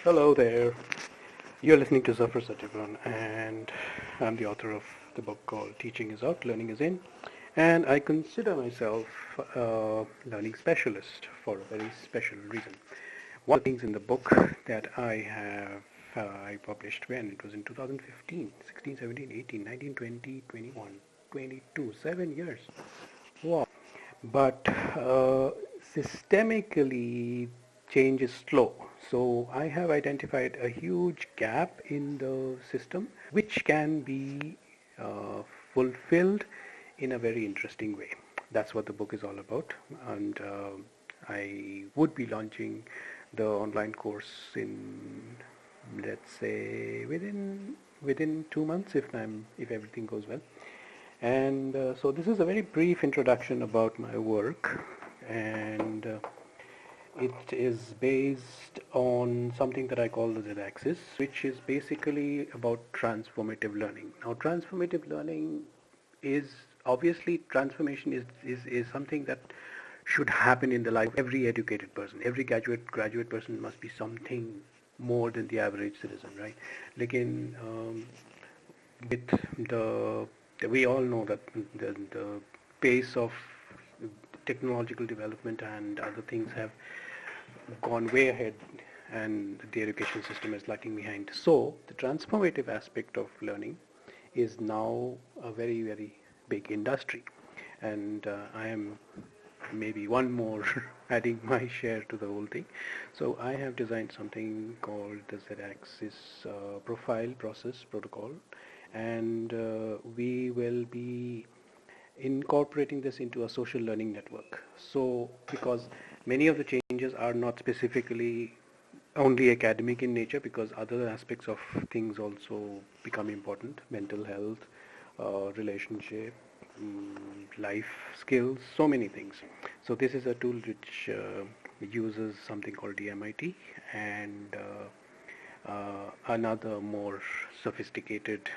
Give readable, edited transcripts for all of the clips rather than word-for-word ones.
Hello there. You're listening to Zafar Satyavan, and I'm the author of the book called Teaching is Out, Learning is In. And I consider myself a learning specialist for a very special reason. One of the things in the book that I published when it was in 2015, 16, 17, 18, 19, 20, 21, 22, 7 years. Wow. But systemically, change is slow. So I have identified a huge gap in the system, which can be uh, fulfilled in a very interesting way. That's what the book is all about. And I would be launching the online course in, let's say, within 2 months if everything goes well. And so this is a very brief introduction about my work, and it is based on something that I call the ZedAxis, which is basically about transformative learning. Now, transformative learning is obviously transformation is something that should happen in the life of every educated person. Every graduate person must be something more than the average citizen, right? Like with the we all know that the pace of technological development and other things have gone way ahead, and the education system is lagging behind. So the transformative aspect of learning is now a very, very big industry, and I am maybe one more adding my share to the whole thing. So I have designed something called the ZedAxis profile process protocol, and we will be incorporating this into a social learning network. So because many of the changes are not specifically only academic in nature, because other aspects of things also become important: mental health, relationship, life skills, so many things. So this is a tool which uses something called DMIT and another more sophisticated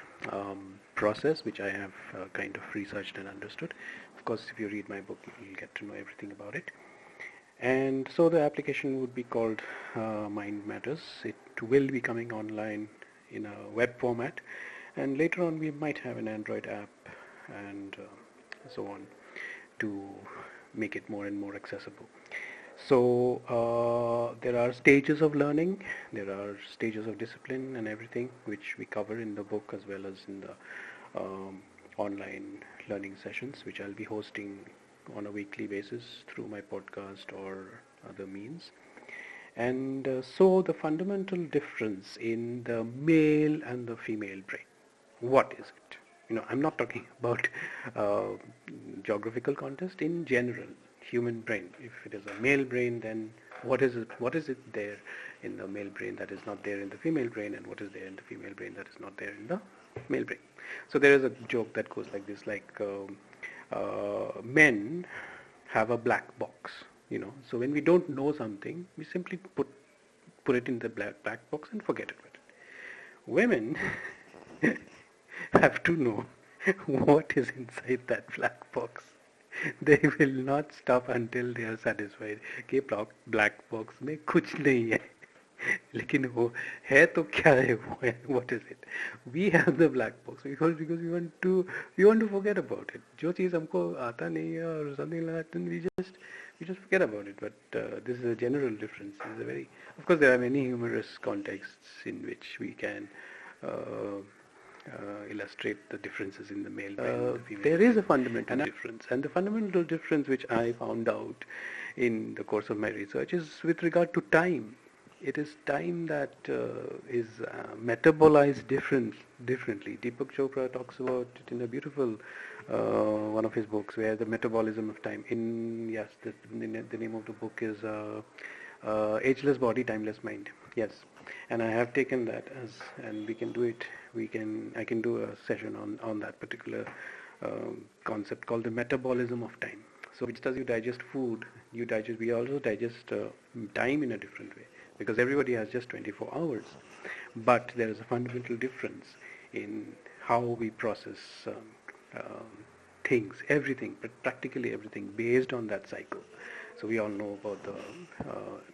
process which I have kind of researched and understood. Of course, if you read my book, you'll get to know everything about it. And so the application would be called Mynd Matterz. It will be coming online in a web format, and later on we might have an Android app and so on to make it more and more accessible. So there are stages of learning, there are stages of discipline and everything, which we cover in the book as well as in the online learning sessions, which I'll be hosting on a weekly basis through my podcast or other means. And so the fundamental difference in the male and the female brain, what is it? I'm not talking about uh, geographical context. In general, human brain. If it is a male brain, then what is it? What is it there in the male brain that is not there in the female brain, and what is there in the female brain that is not there in the male brain? So there is a joke that goes like this: men have a black box. So when we don't know something, we simply put it in the black box and forget about it. Women have to know what is inside that black box. They will not stop until they are satisfied कि black box में कुछ नहीं है, लेकिन वो है तो क्या है वो है, what is it? We have the black box because we want to forget about it. जो चीज़ हमको आता नहीं है or something like that, then we just forget about it. But this is a general difference. This is a very, of course, there are many humorous contexts in which we can illustrate the differences in the male brain and the female. There is a fundamental difference, and the fundamental difference which I found out in the course of my research is with regard to time. It is time that is metabolized differently. Deepak Chopra talks about it in a beautiful one of his books, where the metabolism of time. The name of the book is Ageless Body, Timeless Mind. Yes, and I have taken that and we can do it. I can do a session on that particular concept called the metabolism of time. So which does you digest food, we also digest time in a different way, because everybody has just 24 hours. But there is a fundamental difference in how we process things, everything, but practically everything based on that cycle. So we all know about the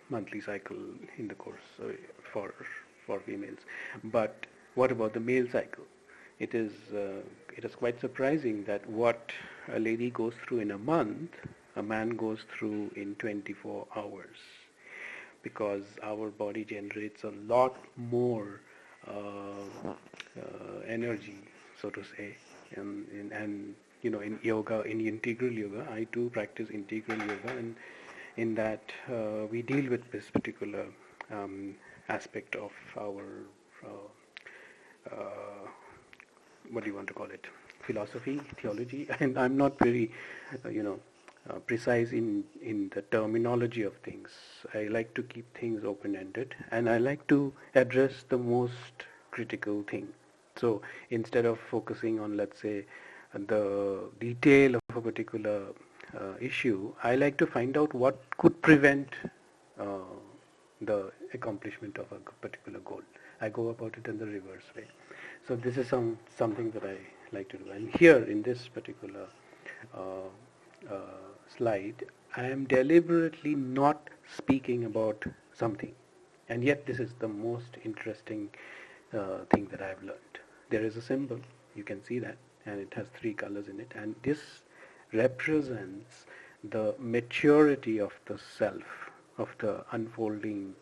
monthly cycle in the course. So for females. But what about the male cycle? It is quite surprising that what a lady goes through in a month, a man goes through in 24 hours, because our body generates a lot more energy, so to say, and in yoga, in integral yoga, I do practice integral yoga, and in that we deal with this particular aspect of our what do you want to call it, philosophy, theology, and I'm not very precise in the terminology of things. I like to keep things open-ended, and I like to address the most critical thing. So instead of focusing on, let's say, the detail of a particular issue, I like to find out what could prevent the accomplishment of a particular goal. I go about it in the reverse way. So this is something that I like to do. And here in this particular slide, I am deliberately not speaking about something, and yet this is the most interesting thing that I've learned. There is a symbol, you can see that, and it has 3 colors in it, and this represents the maturity of the self, of the unfolding,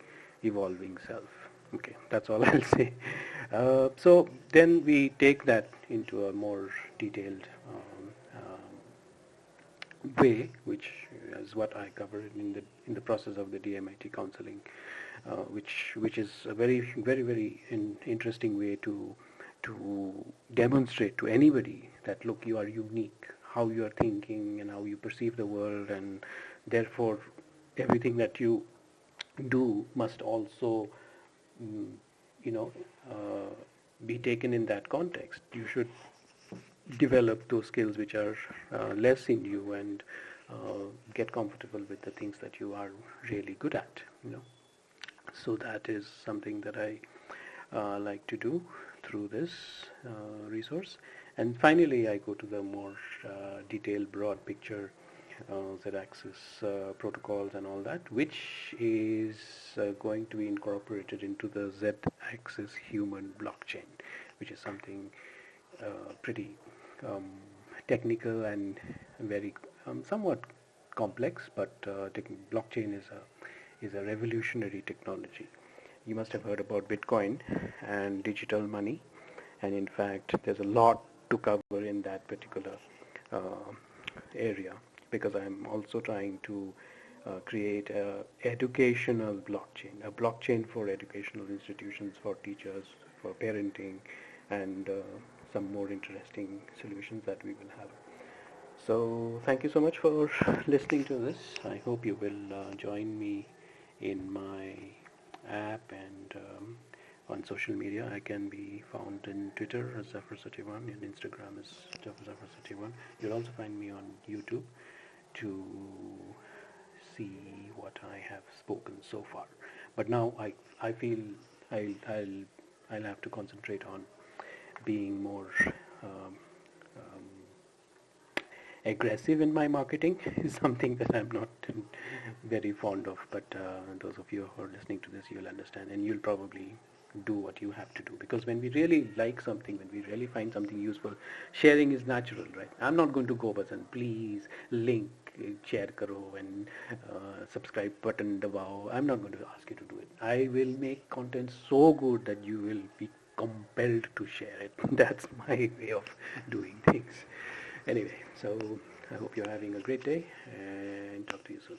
evolving self. Okay, that's all I'll say. So then we take that into a more detailed way, which is what I covered in the process of the DMIT counseling, which is a very interesting way to demonstrate to anybody that, look, you are unique, how you are thinking and how you perceive the world, and therefore everything that you do must also be taken in that context. You should develop those skills which are less in you, and get comfortable with the things that you are really good at. So that is something that I like to do through this resource. And finally, I go to the more detailed, broad picture, ZedAxis protocols and all that, which is going to be incorporated into the ZedAxis human blockchain, which is something pretty technical and very somewhat complex, but blockchain is a revolutionary technology. You must have heard about Bitcoin and digital money, and in fact there's a lot to cover in that particular area, because I'm also trying to create a educational blockchain, a blockchain for educational institutions, for teachers, for parenting, and some more interesting solutions that we will have. So thank you so much for listening to this. I hope you will join me in my app and on social media. I can be found in Twitter as Zafar31, and Instagram as Zafar31. You'll also find me on YouTube to see what I have spoken so far. But now I feel I'll have to concentrate on being more aggressive in my marketing. Is something that I'm not very fond of, but those of you who are listening to this, you'll understand, and you'll probably do what you have to do, because when we really like something, when we really find something useful, sharing is natural, right? I'm not going to go but and please link, share karo, and subscribe button dabao. I'm not going to ask you to do it. I will make content so good that you will be compelled to share it. That's my way of doing things. Anyway, so I hope you're having a great day, and talk to you soon.